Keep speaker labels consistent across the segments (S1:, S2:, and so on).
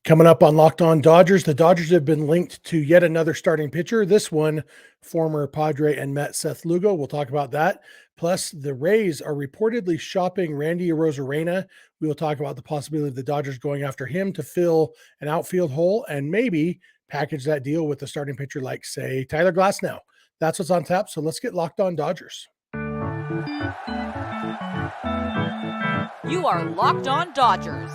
S1: Coming up on Locked On Dodgers, the Dodgers have been linked to yet another starting pitcher. This one, former Padre and Met Seth Lugo. We'll talk about that. Plus, the Rays are reportedly shopping Randy Arozarena. We will talk about the possibility of the Dodgers going after him to fill an outfield hole and maybe package that deal with the starting pitcher like, say, Tyler Glasnow. That's what's on tap. So let's get Locked On Dodgers.
S2: You are Locked On Dodgers,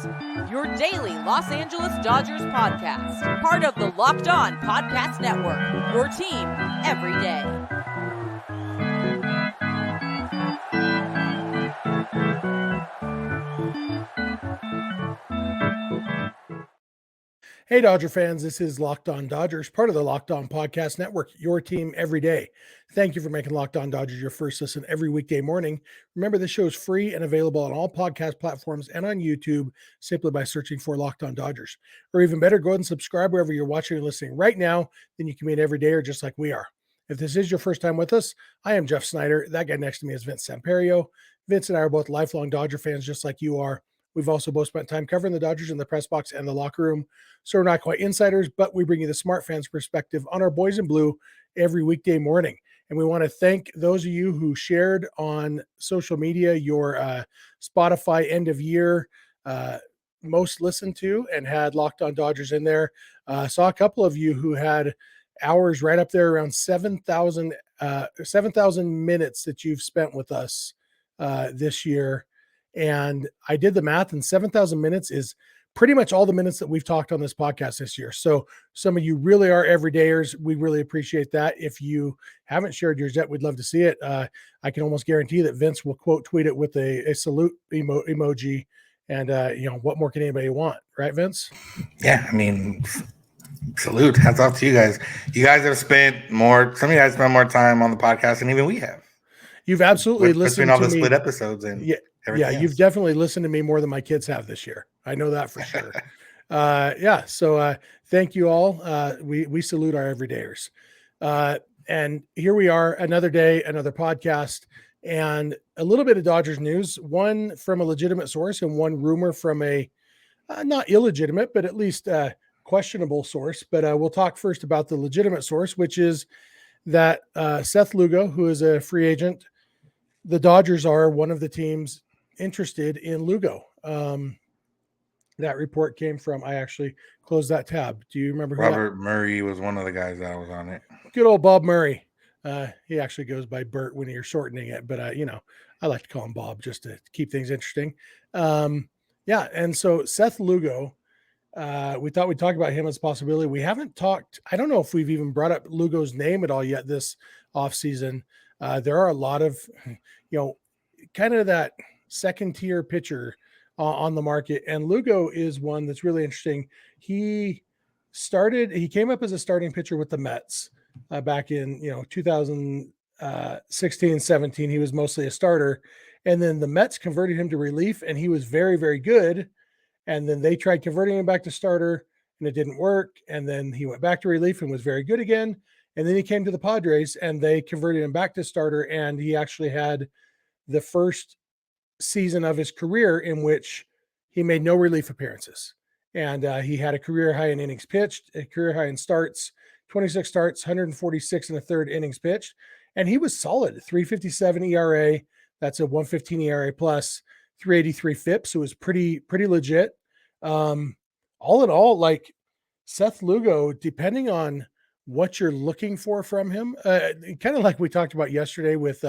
S2: your daily Los Angeles Dodgers podcast. Part of the Locked On Podcast Network, your team every day.
S1: Hey, Dodger fans, this is Locked On Dodgers, part of the Locked On Podcast Network, your team every day. Thank you for making Locked On Dodgers your first listen every weekday morning. Remember, this show is free and available on all podcast platforms and on YouTube simply by searching for Locked On Dodgers. Or even better, go ahead and subscribe wherever you're watching or listening right now. Then you can be an everydayer just like we are. If this is your first time with us, I am Jeff Snider. That guy next to me is Vince Samperio. Vince and I are both lifelong Dodger fans just like you are. We've also both spent time covering the Dodgers in the press box and the locker room. So we're not quite insiders, but we bring you the smart fans perspective on our boys in blue every weekday morning. And we want to thank those of you who shared on social media your Spotify end of year most listened to and had Locked On Dodgers in there. Saw a couple of you who had hours right up there around 7,000 minutes that you've spent with us this year. And I did the math, and 7,000 minutes is pretty much all the minutes that we've talked on this podcast this year. So some of you really are everydayers. We really appreciate that. If you haven't shared yours yet, we'd love to see it. I can almost guarantee that Vince will quote tweet it with a salute emoji. And, what more can anybody want? Right, Vince?
S3: Yeah, I mean, salute. Hats off to you guys. You guys have spent more, some of you guys spend more time on the podcast than even we have.
S1: You've absolutely listened to
S3: all the
S1: me.
S3: Split episodes and
S1: you've definitely listened to me more than my kids have this year. I know that for sure. So thank you all. We salute our everydayers. And here we are, another day, another podcast, and a little bit of Dodgers news, one from a legitimate source and one rumor from a not illegitimate, but at least questionable source. But we'll talk first about the legitimate source, which is that Seth Lugo, who is a free agent, the Dodgers are one of the teams interested in Lugo. That report came from, I actually closed that tab. Do you remember who
S3: Robert Murray was one of the guys that was on it.
S1: Good old Bob Murray. He actually goes by Bert when you're shortening it, but I like to call him Bob just to keep things interesting. And so Seth Lugo, we thought we'd talk about him as a possibility. We haven't talked. I don't know if we've even brought up Lugo's name at all yet this offseason. There are a lot of, kind of that second tier pitcher on the market. And Lugo is one that's really interesting. He came up as a starting pitcher with the Mets back in, 2016, 17. He was mostly a starter. And then the Mets converted him to relief and he was very, very good. And then they tried converting him back to starter and it didn't work. And then he went back to relief and was very good again. And then he came to the Padres and they converted him back to starter. And he actually had the first season of his career in which he made no relief appearances. And he had a career high in innings pitched, a career high in starts, 26 starts, 146 and a third innings pitched. And he was solid, 3.57 ERA. That's a 1.15 ERA plus, 3.83 FIP. So it was pretty legit. All in all, like Seth Lugo, depending on what you're looking for from him, kind of like we talked about yesterday with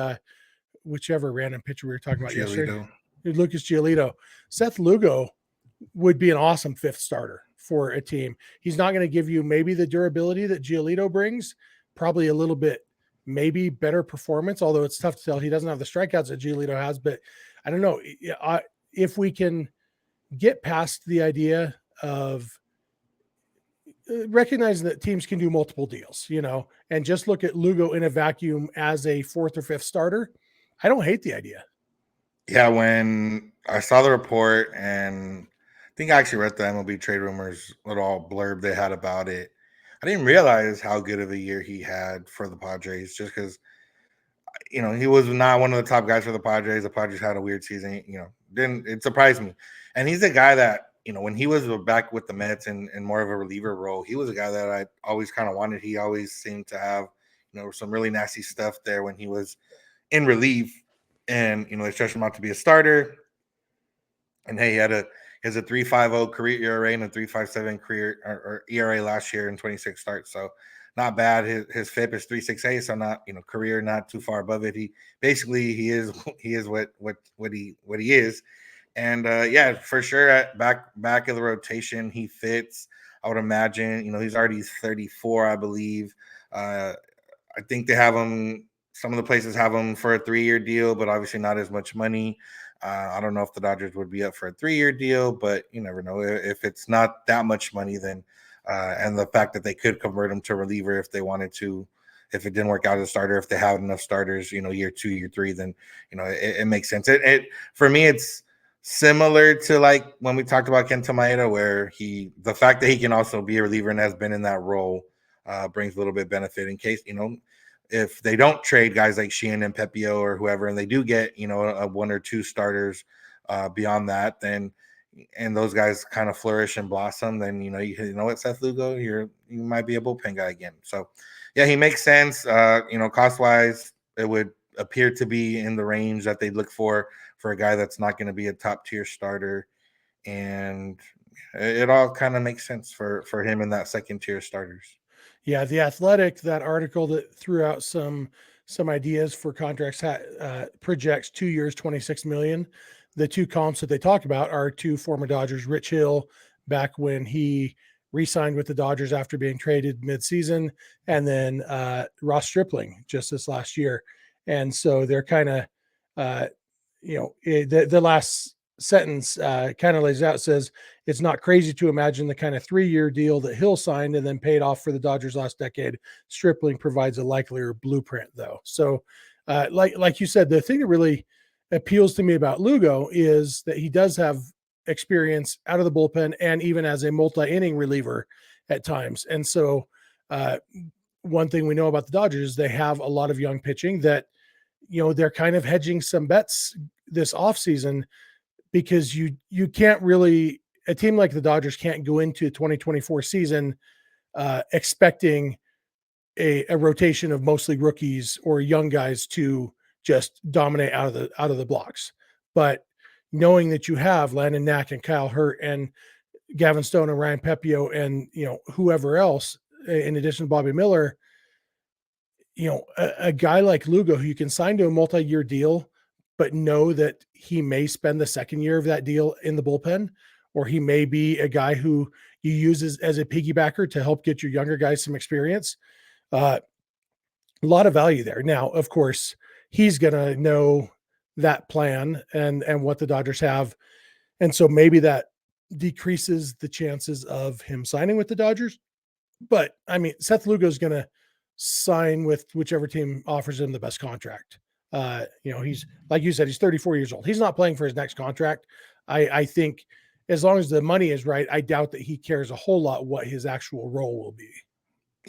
S1: whichever random pitcher we were talking about yesterday, Lucas Giolito. Seth Lugo would be an awesome fifth starter for a team. He's not going to give you maybe the durability that Giolito brings, probably a little bit, maybe better performance, although it's tough to tell. He doesn't have the strikeouts that Giolito has, but I don't know if we can get past the idea of recognizing that teams can do multiple deals, and just look at Lugo in a vacuum as a fourth or fifth starter. I don't hate the idea.
S3: Yeah, when I saw the report, and I think I actually read the MLB trade rumors little blurb they had about it, I didn't realize how good of a year he had for the Padres, just because, he was not one of the top guys for the Padres. The Padres had a weird season, it surprised me. And he's a guy that when he was back with the Mets in more of a reliever role, he was a guy that I always kind of wanted. He always seemed to have, some really nasty stuff there when he was in relief, and they stretched him out to be a starter. And hey, he has a 3.50 career ERA and a 3.57 career or ERA last year in 26 starts. So not bad. His FIP is 3.68, so not career not too far above it. He is what he is. And yeah, for sure at back of the rotation, he fits. I would imagine, he's already 34, I believe. I think they have him. Some of the places have him for a 3-year deal, but obviously not as much money. I don't know if the Dodgers would be up for a 3-year deal, but you never know. If it's not that much money, then and the fact that they could convert him to reliever if they wanted to, if it didn't work out as a starter, if they have enough starters, year 2, year 3, then it makes sense. It for me, it's similar to like when we talked about Kenta Maeda, where the fact that he can also be a reliever and has been in that role brings a little bit of benefit in case if they don't trade guys like Sheehan and Pepio or whoever, and they do get, a 1 or 2 starters beyond that, then, and those guys kind of flourish and blossom, then, you know what, Seth Lugo, you might be a bullpen guy again. So yeah, he makes sense. Cost wise, it would appear to be in the range that they look for a guy that's not going to be a top tier starter. And it all kind of makes sense for him in that second tier starters.
S1: Yeah, The Athletic, that article that threw out some ideas for contracts projects 2 years, $26 million. The 2 comps that they talk about are 2 former Dodgers, Rich Hill, back when he re-signed with the Dodgers after being traded midseason, and then Ross Stripling just this last year. And so they're kind of, the last sentence kind of lays out, says it's not crazy to imagine the kind of 3-year deal that Hill signed and then paid off for the Dodgers last decade. Stripling provides a likelier blueprint, though. So like you said, the thing that really appeals to me about Lugo is that he does have experience out of the bullpen and even as a multi-inning reliever at times. And so one thing we know about the Dodgers is they have a lot of young pitching that, they're kind of hedging some bets this offseason, because you can't really, a team like the Dodgers can't go into the 2024 season expecting a rotation of mostly rookies or young guys to just dominate out of the blocks. But knowing that you have Landon Knack and Kyle Hurt and Gavin Stone and Ryan Pepio and whoever else in addition to Bobby Miller, a guy like Lugo who you can sign to a multi-year deal, but know that he may spend the second year of that deal in the bullpen, or he may be a guy who you use as a piggybacker to help get your younger guys some experience. A lot of value there. Now, of course, he's going to know that plan and what the Dodgers have. And so maybe that decreases the chances of him signing with the Dodgers. But I mean, Seth Lugo is going to sign with whichever team offers him the best contract. He's, like you said, he's 34 years old. He's not playing for his next contract. I think as long as the money is right, I doubt that he cares a whole lot what his actual role will be.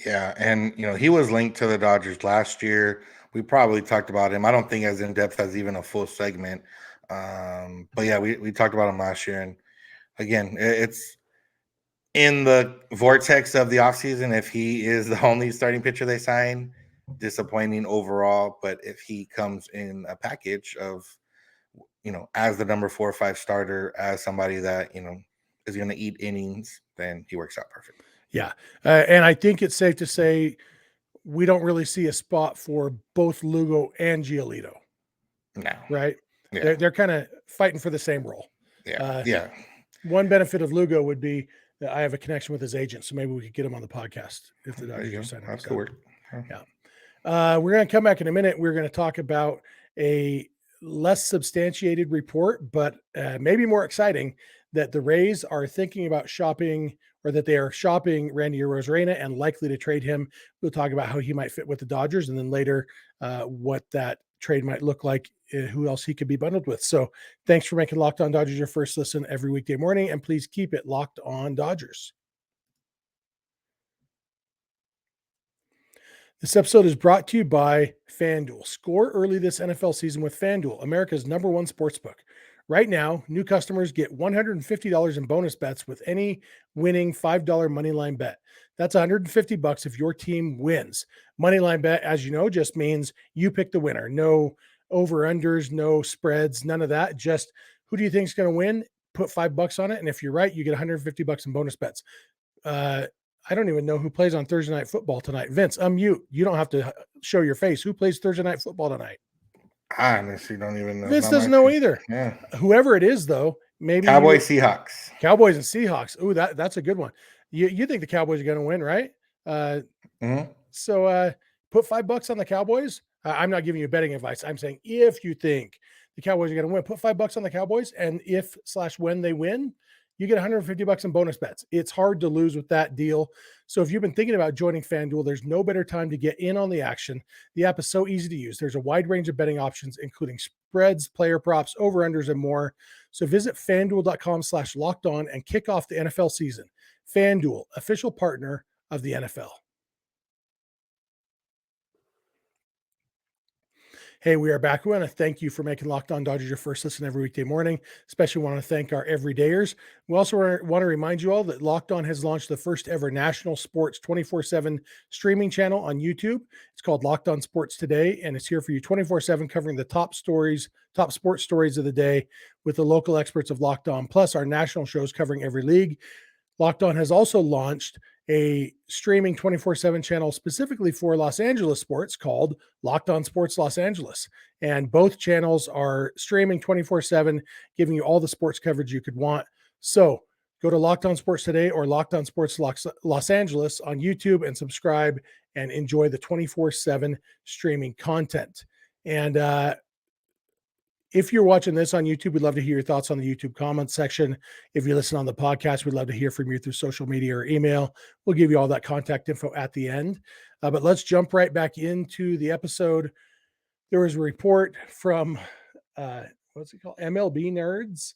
S3: Yeah. And, he was linked to the Dodgers last year. We probably talked about him. I don't think as in depth as even a full segment. But yeah, we talked about him last year. And again, it's in the vortex of the offseason. If he is the only starting pitcher they sign, disappointing overall. But if he comes in a package of, as the number 4 or 5 starter, as somebody that, is going to eat innings, then he works out perfect.
S1: Yeah. And I think it's safe to say we don't really see a spot for both Lugo and Giolito.
S3: No.
S1: Right?
S3: Yeah.
S1: They're kind of fighting for the same role.
S3: Yeah.
S1: One benefit of Lugo would be that I have a connection with his agent, so maybe we could get him on the podcast if the Dodgers are signing him.
S3: That could work.
S1: Yeah. We're going to come back in a minute. We're going to talk about a less substantiated report, but maybe more exciting, that the Rays are thinking about shopping, or that they are shopping Randy Arozarena and likely to trade him. We'll talk about how he might fit with the Dodgers, and then later what that trade might look like, who else he could be bundled with. So thanks for making Locked On Dodgers your first listen every weekday morning, and please keep it Locked On Dodgers. This episode is brought to you by FanDuel. Score early this NFL season with FanDuel, America's #1 sportsbook. Right now, new customers get $150 in bonus bets with any winning $5 moneyline bet. That's $150 if your team wins. Moneyline bet, as you know, just means you pick the winner. No over-unders, no spreads, none of that. Just who do you think is going to win? Put $5 on it, and if you're right, you get $150 in bonus bets. I don't even know who plays on Thursday Night Football tonight. Vince, unmute. You don't have to show your face. Who plays Thursday Night Football tonight?
S3: I honestly don't even know.
S1: Vince doesn't know either.
S3: Yeah.
S1: Whoever it is, though, maybe
S3: Cowboys, Seahawks.
S1: Cowboys and Seahawks. Ooh, that's a good one. You think the Cowboys are going to win, right? So put $5 on the Cowboys. I'm not giving you betting advice. I'm saying if you think the Cowboys are going to win, put $5 on the Cowboys, and if/when they win, you get $150 in bonus bets. It's hard to lose with that deal. So if you've been thinking about joining FanDuel, there's no better time to get in on the action. The app is so easy to use. There's a wide range of betting options, including spreads, player props, over-unders, and more. So visit FanDuel.com/lockedon and kick off the NFL season. FanDuel, official partner of the NFL. Hey, we are back. We want to thank you for making Locked On Dodgers your first listen every weekday morning. Especially want to thank our everydayers. We also want to remind you all that Locked On has launched the first ever national sports 24/7 streaming channel on YouTube. It's called Locked On Sports Today, and it's here for you 24/7, covering the top sports stories of the day with the local experts of Locked On, plus our national shows covering every league. Locked On has also launched a streaming 24/7 channel specifically for Los Angeles sports called Locked On Sports Los Angeles. And both channels are streaming 24/7, giving you all the sports coverage you could want. So go to Locked On Sports Today or Locked On Sports Los Angeles on YouTube and subscribe and enjoy the 24/7 streaming content. And if you're watching this on YouTube, we'd love to hear your thoughts on the YouTube comments section. If you listen on the podcast, we'd love to hear from you through social media or email. We'll give you all that contact info at the end. But let's jump right back into the episode. There was a report from, what's it called? MLB Nerds.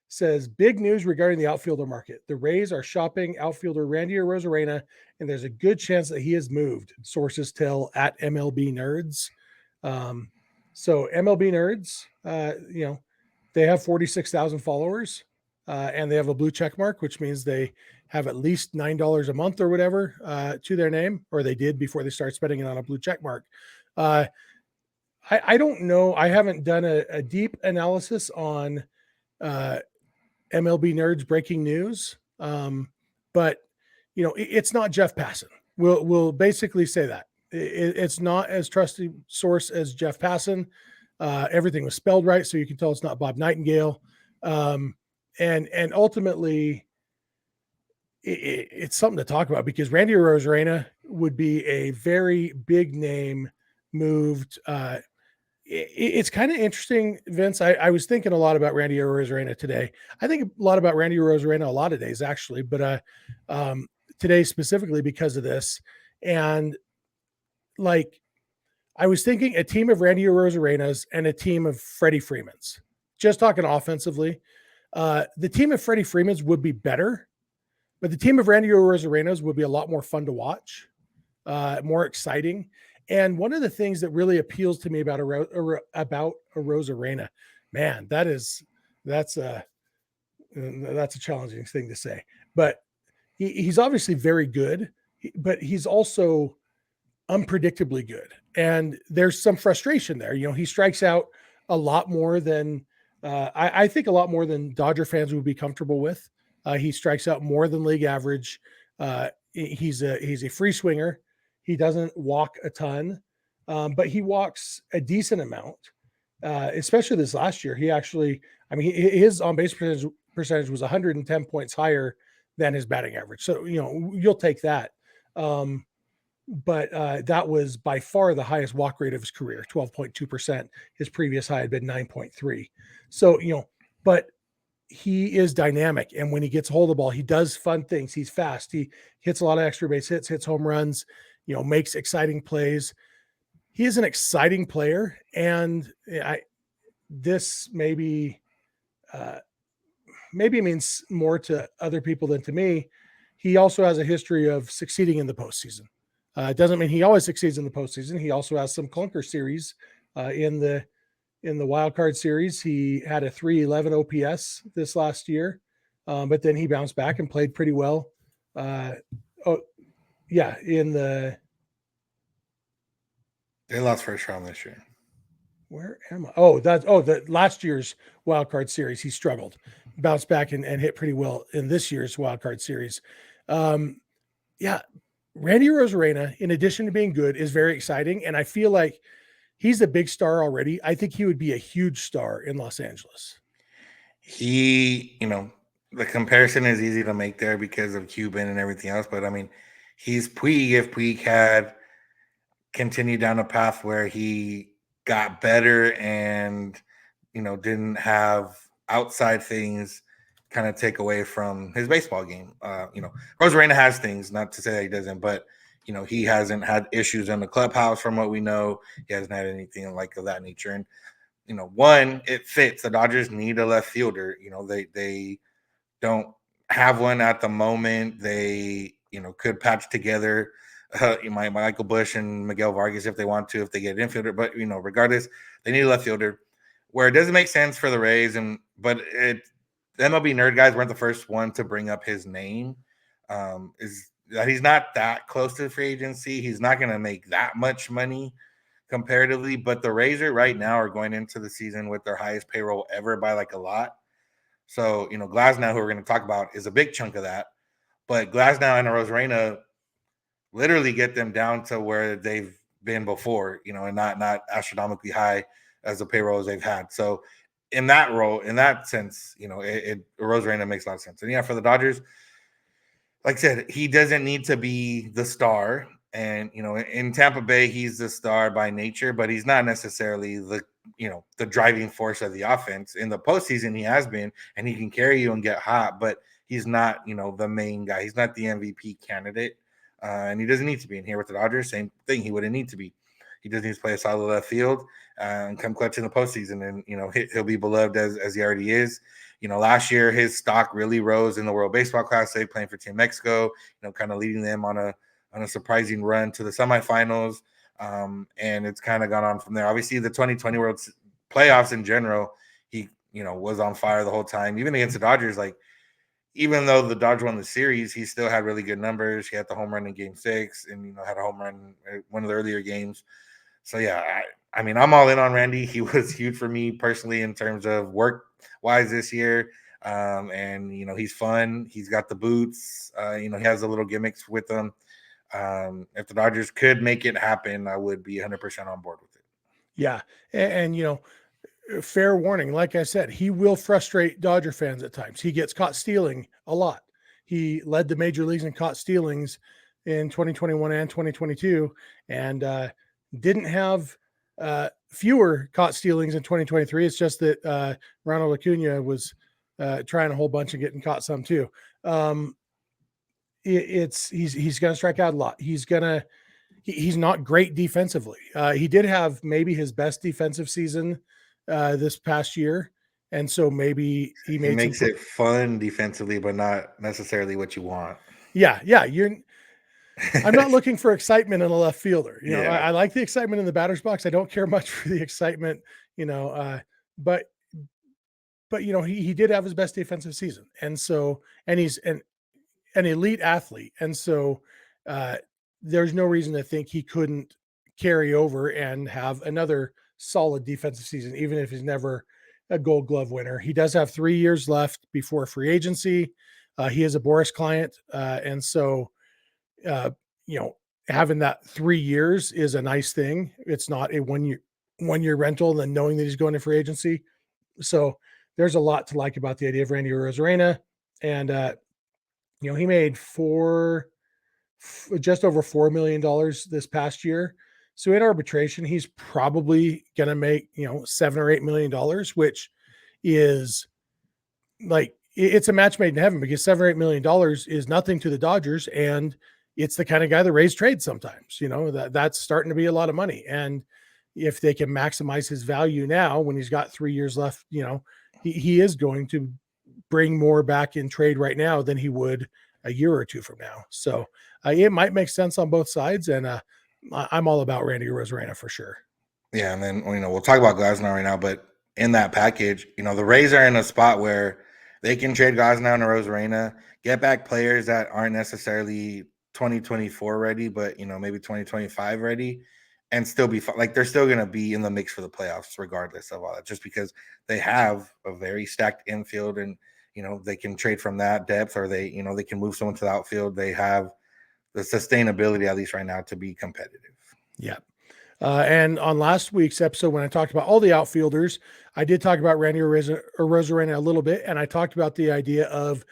S1: Says, big news regarding the outfielder market. The Rays are shopping outfielder Randy Arozarena, and there's a good chance that he has moved, sources tell at MLB Nerds. So MLB Nerds, they have 46,000 followers, and they have a blue check mark, which means they have at least $9 a month or whatever to their name, or they did before they started spending it on a blue check mark. I don't know. I haven't done a deep analysis on MLB Nerds breaking news, but it's not Jeff Passan. We'll basically say that. It's not as trusted source as Jeff Passan. Everything was spelled right, so you can tell it's not Bob Nightingale. And ultimately, it's something to talk about because Randy Arozarena would be a very big name moved. It's kind of interesting, Vince. I was thinking a lot about Randy Arozarena today. I think a lot about Randy Arozarena a lot of days, actually, but today specifically because of this. And I was thinking a team of Randy Arozarenas and a team of Freddie Freemans, just talking offensively. The team of Freddie Freemans would be better, but the team of Randy Arozarenas would be a lot more fun to watch, more exciting. And one of the things that really appeals to me about Arozarena, man, that's a challenging thing to say, but he's obviously very good, but he's also unpredictably good. And there's some frustration there. He strikes out a lot more than I think a lot more than Dodger fans would be comfortable with. He strikes out more than league average. He's a free swinger. He doesn't walk a ton, but he walks a decent amount, especially this last year. He actually, his on-base percentage was 110 points higher than his batting average. So, you'll take that. But that was by far the highest walk rate of his career, 12.2%. His previous high had been 9.3. So, but he is dynamic. And when he gets a hold of the ball, he does fun things. He's fast. He hits a lot of extra base hits home runs, makes exciting plays. He is an exciting player. And this maybe means more to other people than to me. He also has a history of succeeding in the postseason. It doesn't mean he always succeeds in the postseason. He also has some clunker series in the in the wild card series. He had a 311 OPS this last year, but then he bounced back and played pretty well.
S3: They lost first round this year.
S1: Where am I? The last year's wild card series, he struggled, bounced back and hit pretty well in this year's wild card series. Randy Arozarena, in addition to being good, is very exciting. And I feel like he's a big star already. I think he would be a huge star in Los Angeles.
S3: The comparison is easy to make there because of Cuban and everything else. But I mean, he's Puig if Puig had continued down a path where he got better and, didn't have outside things kind of take away from his baseball game. Arozarena has things, not to say that he doesn't, but, he hasn't had issues in the clubhouse from what we know. He hasn't had anything like of that nature. And, one, it fits. The Dodgers need a left fielder. They don't have one at the moment. They, could patch together Michael Bush and Miguel Vargas if they want to, if they get an infielder. But, regardless, they need a left fielder. Where it doesn't make sense for the Rays, but the MLB nerd guys weren't the first one to bring up his name, is that he's not that close to free agency. He's not going to make that much money comparatively, but the Rays right now are going into the season with their highest payroll ever by like a lot. So, Glasnow, who we're going to talk about, is a big chunk of that. But Glasnow and Arozarena literally get them down to where they've been before, and not astronomically high as the payrolls they've had. So in that role, in that sense, Arozarena makes a lot of sense. And for the Dodgers, like I said, he doesn't need to be the star. And, in Tampa Bay, he's the star by nature, but he's not necessarily the driving force of the offense. In the postseason, he has been, and he can carry you and get hot, but he's not, the main guy. He's not the MVP candidate. And he doesn't need to be in here with the Dodgers. Same thing. He wouldn't need to be. He just needs to play a solid left field and come clutch in the postseason. And, he'll be beloved as he already is. Last year, his stock really rose in the World Baseball Classic, playing for Team Mexico, kind of leading them on a surprising run to the semifinals. And it's kind of gone on from there. Obviously, the 2020 World playoffs in general, he, was on fire the whole time. Even against the Dodgers, even though the Dodgers won the series, he still had really good numbers. He had the home run in Game 6 and, had a home run in one of the earlier games. So, I'm all in on Randy. He was huge for me personally in terms of work-wise this year. And, he's fun. He's got the boots. He has the little gimmicks with him. If the Dodgers could make it happen, I would be 100% on board with it.
S1: Yeah. And fair warning, like I said, he will frustrate Dodger fans at times. He gets caught stealing a lot. He led the major leagues in caught stealings in 2021 and 2022, and didn't have fewer caught stealings in 2023. It's just that Ronald Acuna was trying a whole bunch and getting caught some too. He's going to strike out a lot. He's not great defensively. He did have maybe his best defensive season this past year, and so maybe he
S3: makes it fun defensively, but not necessarily what you want.
S1: Yeah. I'm not looking for excitement in a left fielder. I like the excitement in the batter's box. I don't care much for the excitement, but he did have his best defensive season, and so he's an elite athlete, and so there's no reason to think he couldn't carry over and have another solid defensive season, even if he's never a Gold Glove winner. He does have 3 years left before free agency. He is a Boris client, and so having that 3 years is a nice thing. It's not a one year rental, and then knowing that he's going to free agency. So there's a lot to like about the idea of Randy Arozarena, and he made just over $4 million this past year. So in arbitration, he's probably going to make, $7 or $8 million, which is it's a match made in heaven, because $7 or $8 million is nothing to the Dodgers. And it's the kind of guy the Rays trade sometimes, that's starting to be a lot of money. And if they can maximize his value now, when he's got 3 years left, he is going to bring more back in trade right now than he would a year or two from now. So it might make sense on both sides. And I'm all about Randy Arozarena for sure.
S3: Yeah, and then we'll talk about Glasnow right now, but in that package, the Rays are in a spot where they can trade Glasnow and Arozarena, get back players that aren't necessarily 2024 ready, but maybe 2025 ready, and still be like they're still going to be in the mix for the playoffs regardless of all that, just because they have a very stacked infield, and they can trade from that depth, or they can move someone to the outfield. They have the sustainability, at least right now, to be competitive.
S1: Yeah. And on last week's episode, when I talked about all the outfielders, I did talk about Randy Arozarena a little bit, and I talked about the idea of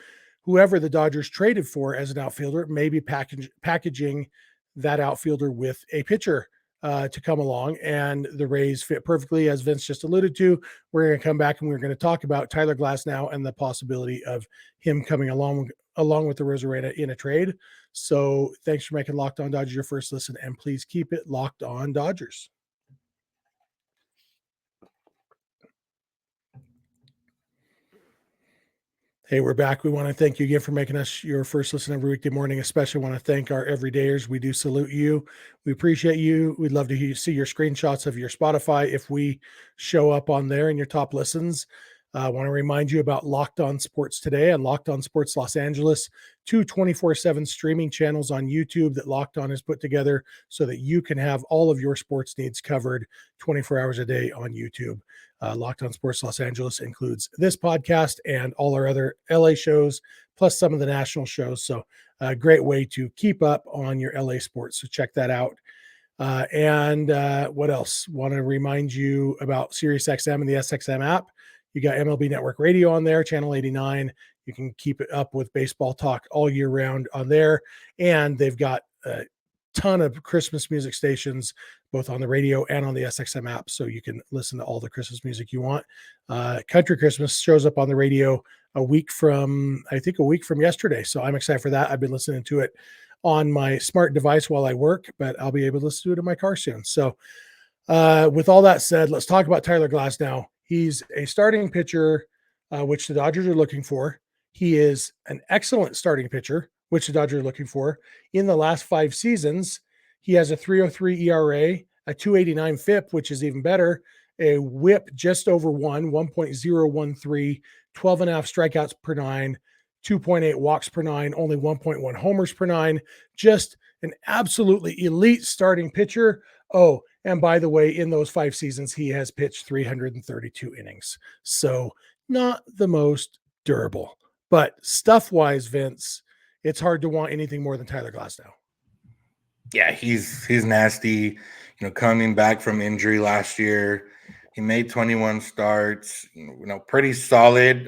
S1: whoever the Dodgers traded for as an outfielder, maybe packaging that outfielder with a pitcher to come along, and the Rays fit perfectly, as Vince just alluded to. We're going to come back and we're going to talk about Tyler Glasnow and the possibility of him coming along with the Arozarena in a trade. So thanks for making Locked On Dodgers your first listen, and please keep it Locked On Dodgers. Hey, we're back. We want to thank you again for making us your first listen every weekday morning. Especially want to thank our everydayers. We do salute you. We appreciate you. We'd love to see your screenshots of your Spotify if we show up on there in your top listens. I want to remind you about Locked On Sports Today and Locked On Sports Los Angeles, 2 24/7 streaming channels on YouTube that Locked On has put together so that you can have all of your sports needs covered 24 hours a day on YouTube. Locked On Sports Los Angeles includes this podcast and all our other LA shows, plus some of the national shows. So a great way to keep up on your LA sports. So check that out. And what else? Want to remind you about SiriusXM and the SXM app. You got MLB Network Radio on there, channel 89. You can keep it up with baseball talk all year round on there. And they've got a ton of Christmas music stations, both on the radio and on the SXM app. So you can listen to all the Christmas music you want. Country Christmas shows up on the radio a week from yesterday. So I'm excited for that. I've been listening to it on my smart device while I work, but I'll be able to listen to it in my car soon. So with all that said, let's talk about Tyler Glasnow. He's a starting pitcher, which the Dodgers are looking for. He is an excellent starting pitcher, which the Dodgers are looking for. In the last 5 seasons, he has a 3.03 ERA, a 2.89 FIP, which is even better, a WHIP just over 1.013, 12 and a half strikeouts per 9, 2.8 walks per 9, only 1.1 homers per 9. Just an absolutely elite starting pitcher. Oh, and by the way, in those 5 seasons, he has pitched 332 innings. So not the most durable. But stuff-wise, Vince, it's hard to want anything more than Tyler Glasnow.
S3: Yeah, he's nasty. Coming back from injury last year, he made 21 starts. Pretty solid.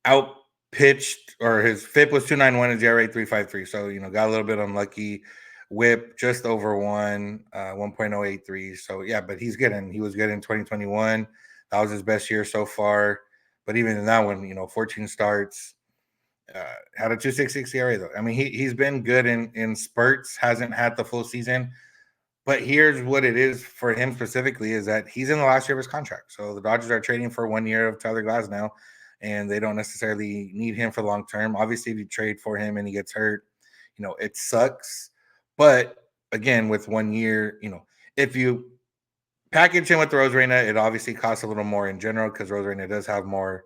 S3: Out pitched, or his FIP was 2.91, his ERA 3.53. So got a little bit unlucky. WHIP just over 1.083. So yeah, but he was good in 2021. That was his best year so far. But even in that one, 14 starts, had a 2.66 ERA though. I mean, he's been good in spurts, hasn't had the full season. But here's what it is for him specifically, is that he's in the last year of his contract. So the Dodgers are trading for 1 year of Tyler Glasnow, and they don't necessarily need him for long term. Obviously, if you trade for him and he gets hurt, it sucks. But again, with 1 year, if you package him with Arozarena, it obviously costs a little more in general, because Arozarena does have more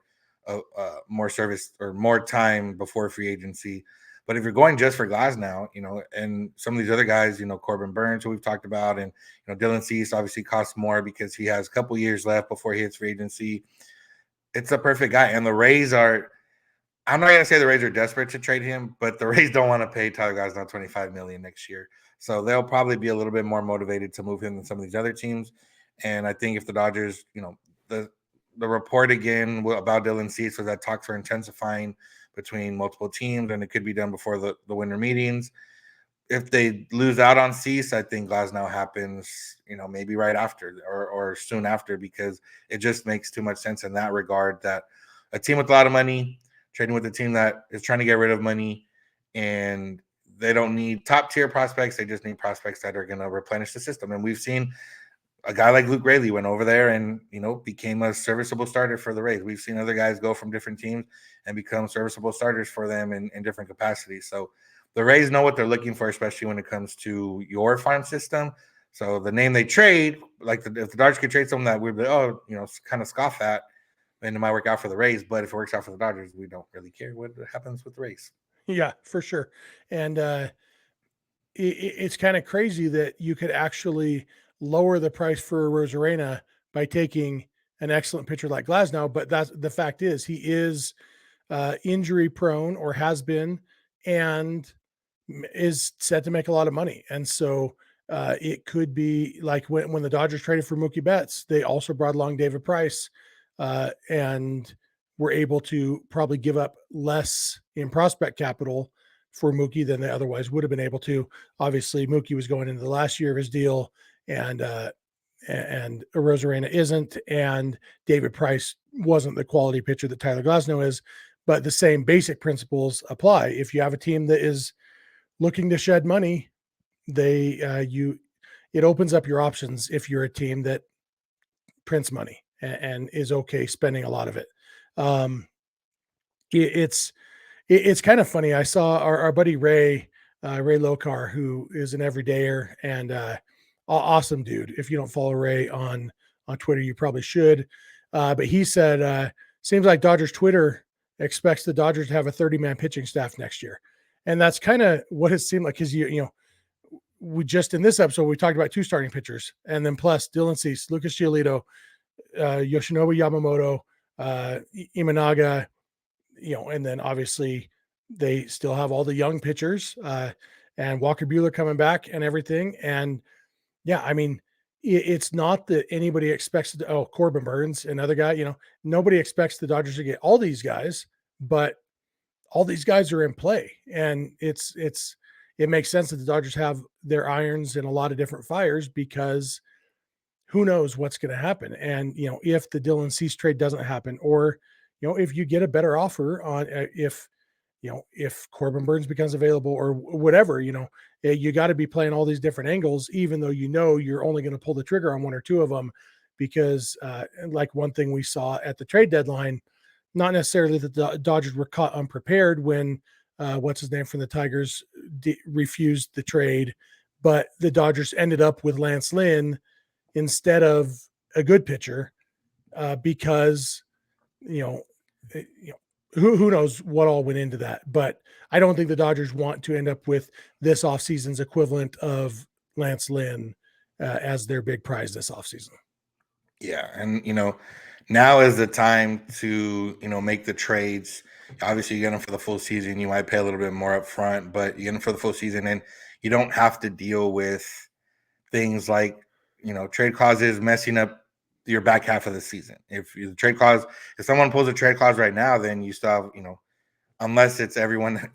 S3: service or more time before free agency. But if you're going just for Glasnow, and some of these other guys, Corbin Burns, who we've talked about, and Dylan Cease obviously costs more because he has a couple years left before he hits free agency. It's a perfect guy. And the Rays are, I'm not going to say the Rays are desperate to trade him, but the Rays don't want to pay Tyler Glasnow $25 million next year. So they'll probably be a little bit more motivated to move him than some of these other teams. And I think if the Dodgers, the report again about Dylan Cease was that talks are intensifying between multiple teams, and it could be done before the winter meetings. If they lose out on Cease, I think Glasnow happens, maybe right after or soon after, because it just makes too much sense in that regard, that a team with a lot of money trading with a team that is trying to get rid of money, and they don't need top tier prospects. They just need prospects that are going to replenish the system. And we've seen a guy like Luke Raley went over there and, became a serviceable starter for the Rays. We've seen other guys go from different teams and become serviceable starters for them in different capacities. So the Rays know what they're looking for, especially when it comes to your farm system. So the name they trade, like if the Dodgers could trade someone that we'd be, kind of scoff at, and it might work out for the Rays. But if it works out for the Dodgers, we don't really care what happens with the Rays.
S1: Yeah, for sure. And it's kind of crazy that you could actually lower the price for Arozarena by taking an excellent pitcher like Glasnow. But that's the fact is he is injury prone or has been, and is set to make a lot of money. And so it could be like when the Dodgers traded for Mookie Betts, they also brought along David Price and were able to probably give up less in prospect capital for Mookie than they otherwise would have been able to. Obviously, Mookie was going into the last year of his deal, and Arozarena isn't, and David Price wasn't the quality pitcher that Tyler Glasnow is. But the same basic principles apply. If you have a team that is looking to shed money, it opens up your options if you're a team that prints money and is okay spending a lot of it. It's kind of funny. I saw our buddy Ray Lokar, who is an everydayer and awesome dude. If you don't follow Ray on Twitter, you probably should. But he said, seems like Dodgers Twitter expects the Dodgers to have a 30-man pitching staff next year. And that's kind of what it seemed like, because we just in this episode we talked about 2 starting pitchers, and then plus Dylan Cease, Lucas Giolito, Yoshinobu Yamamoto, Imanaga, and then obviously they still have all the young pitchers and Walker Buehler coming back and everything. And yeah, I mean, it's not that anybody expects Corbin Burns, another guy, nobody expects the Dodgers to get all these guys, but all these guys are in play, and it makes sense that the Dodgers have their irons in a lot of different fires, because who knows what's going to happen. And, if the Dylan Cease trade doesn't happen, or, if you get a better offer on, if Corbin Burns becomes available or whatever, you got to be playing all these different angles, even though, you're only going to pull the trigger on 1 or 2 of them, because like one thing we saw at the trade deadline, not necessarily that the Dodgers were caught unprepared when what's his name from the Tigers refused the trade, but the Dodgers ended up with Lance Lynn instead of a good pitcher because, who knows what all went into that. But I don't think the Dodgers want to end up with this offseason's equivalent of Lance Lynn as their big prize this offseason.
S3: Yeah. And, now is the time to, make the trades. Obviously, you get them for the full season. You might pay a little bit more up front, but you get them for the full season, and you don't have to deal with things like, trade clauses messing up your back half of the season. If someone pulls a trade clause right now, then you still have, unless it's everyone,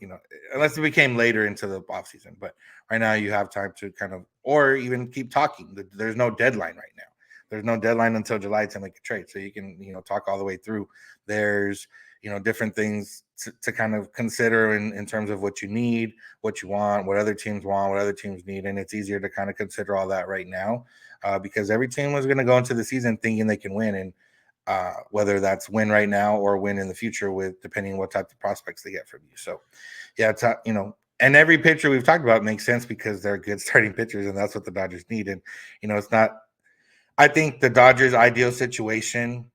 S3: unless it became later into the offseason. But right now you have time to kind of, or even keep talking. There's no deadline right now. There's no deadline until July to make a trade. So you can, talk all the way through. There's, different things to kind of consider in terms of what you need, what you want, what other teams want, what other teams need. And it's easier to kind of consider all that right now because every team was going to go into the season thinking they can win. And whether that's win right now or win in the future with depending on what type of prospects they get from you. So, yeah, it's, and every pitcher we've talked about makes sense because they're good starting pitchers, and that's what the Dodgers need. And, it's not – I think the Dodgers' ideal situation,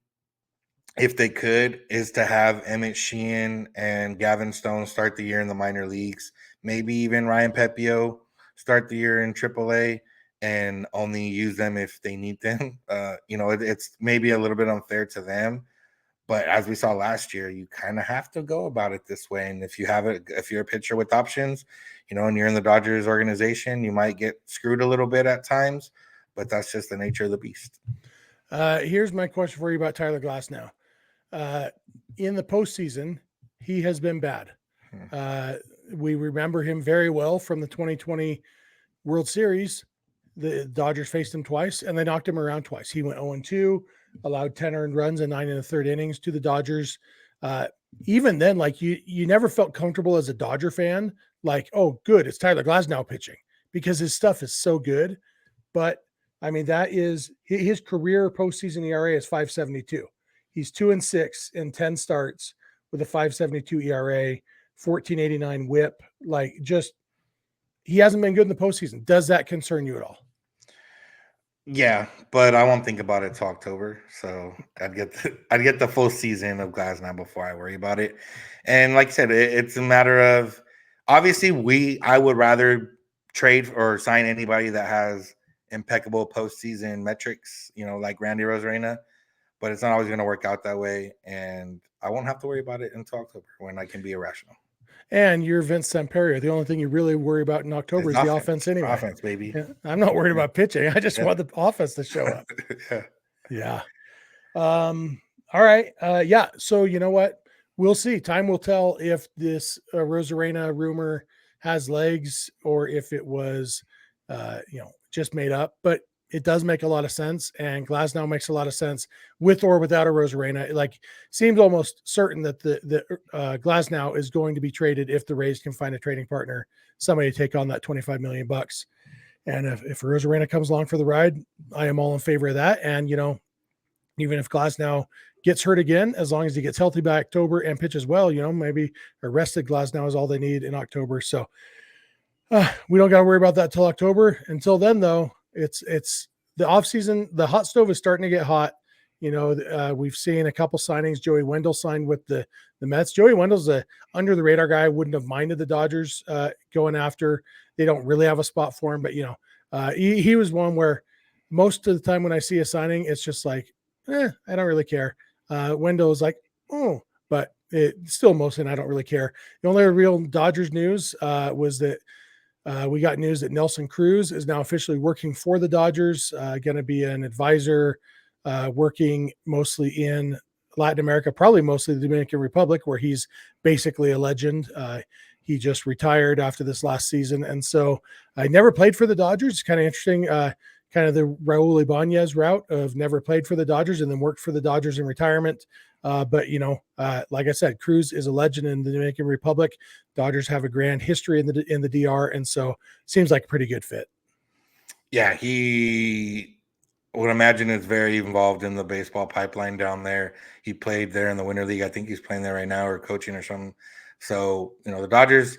S3: if they could, is to have Emmett Sheehan and Gavin Stone start the year in the minor leagues, maybe even Ryan Pepio start the year in AAA, and only use them if they need them. It's maybe a little bit unfair to them, but as we saw last year, you kind of have to go about it this way. And if you're a pitcher with options, and you're in the Dodgers organization, you might get screwed a little bit at times, but that's just the nature of the beast.
S1: Here's my question for you about Tyler Glasnow. In the postseason, he has been bad. We remember him very well from the 2020 World Series. The Dodgers faced him twice, and they knocked him around twice. He went 0-2, allowed 10 earned runs in 9 1/3 innings to the Dodgers. Even then, like you never felt comfortable as a Dodger fan, like, oh, good, it's Tyler Glasnow pitching, because his stuff is so good. But I mean, that is his career postseason ERA is 5.72. He's 2-6 in 10 starts with a 5.72 ERA, 14.89 WHIP. Like, just he hasn't been good in the postseason. Does that concern you at all?
S3: Yeah, but I won't think about it till October. So I'd get the full season of Glasnow before I worry about it. And like I said, it's a matter of obviously I would rather trade or sign anybody that has impeccable postseason metrics, like Randy Arozarena, but it's not always going to work out that way. And I won't have to worry about it until October when I can be irrational.
S1: And you're Vince Samperio. The only thing you really worry about in October is the offense anyway.
S3: Offense, baby.
S1: Yeah, I'm not worried about pitching. I just want the offense to show up. Yeah. All right. Yeah. So you know what? We'll see. Time will tell if this Arozarena rumor has legs or if it was, just made up. But it does make a lot of sense, and Glasnow makes a lot of sense with or without Arozarena. Like, seems almost certain that the Glasnow is going to be traded if the Rays can find a trading partner, somebody to take on that $25 million. And if Arozarena comes along for the ride, I am all in favor of that. And even if Glasnow gets hurt again, as long as he gets healthy by October and pitches well, maybe arrested Glasnow is all they need in October. So we don't got to worry about that till October. Until then, though, it's the offseason. The hot stove is starting to get hot. We've seen a couple signings. Joey Wendell signed with the Mets. Joey Wendell's a under the radar guy. I wouldn't have minded the Dodgers going after. They don't really have a spot for him, but he was one where most of the time when I see a signing, it's just like, I don't really care. Wendell is like, oh, but it still mostly, and I don't really care. The only real Dodgers news was that we got news that Nelson Cruz is now officially working for the Dodgers, going to be an advisor, working mostly in Latin America, probably mostly the Dominican Republic, where he's basically a legend. He just retired after this last season. And so I never played for the Dodgers. It's kind of interesting, kind of the Raul Ibanez route of never played for the Dodgers and then worked for the Dodgers in retirement. But like I said, Cruz is a legend in the Dominican Republic. Dodgers have a grand history in the DR, and so seems like a pretty good fit.
S3: Yeah, he would imagine is very involved in the baseball pipeline down there. He played there in the Winter League. I think he's playing there right now or coaching or something. So the Dodgers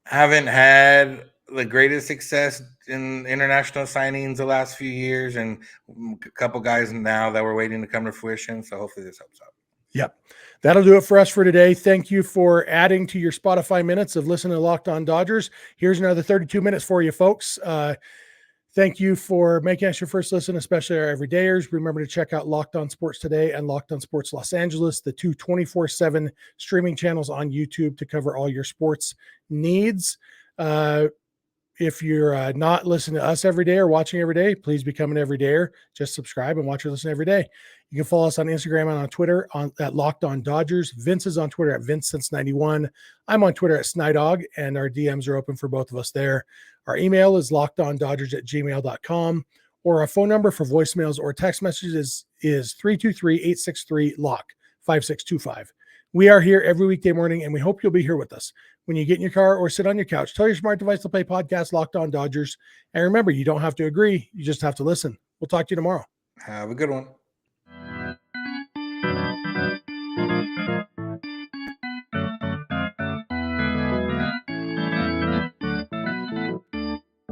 S3: haven't had the greatest success in international signings the last few years, and a couple guys now that we're waiting to come to fruition. So hopefully this helps out.
S1: Yep. That'll do it for us for today. Thank you for adding to your Spotify minutes of listening to Locked On Dodgers. Here's another 32 minutes for you folks. Thank you for making us your first listen, especially our everydayers. Remember to check out Locked On Sports Today and Locked On Sports Los Angeles, the two 24/7 streaming channels on YouTube to cover all your sports needs. If you're not listening to us every day or watching every day, please become an everydayer. Just subscribe and watch or listen every day. You can follow us on Instagram and on Twitter at Locked On Dodgers. Vince is on Twitter at VinceSince91. I'm on Twitter at Snydog, and our DMs are open for both of us there. Our email is lockedondodgers@gmail.com, or our phone number for voicemails or text messages is 323-863-LOCK 5625. We are here every weekday morning, and we hope you'll be here with us. When you get in your car or sit on your couch, tell your smart device to play podcast Locked On Dodgers. And remember, you don't have to agree. You just have to listen. We'll talk to you tomorrow.
S3: Have a good one.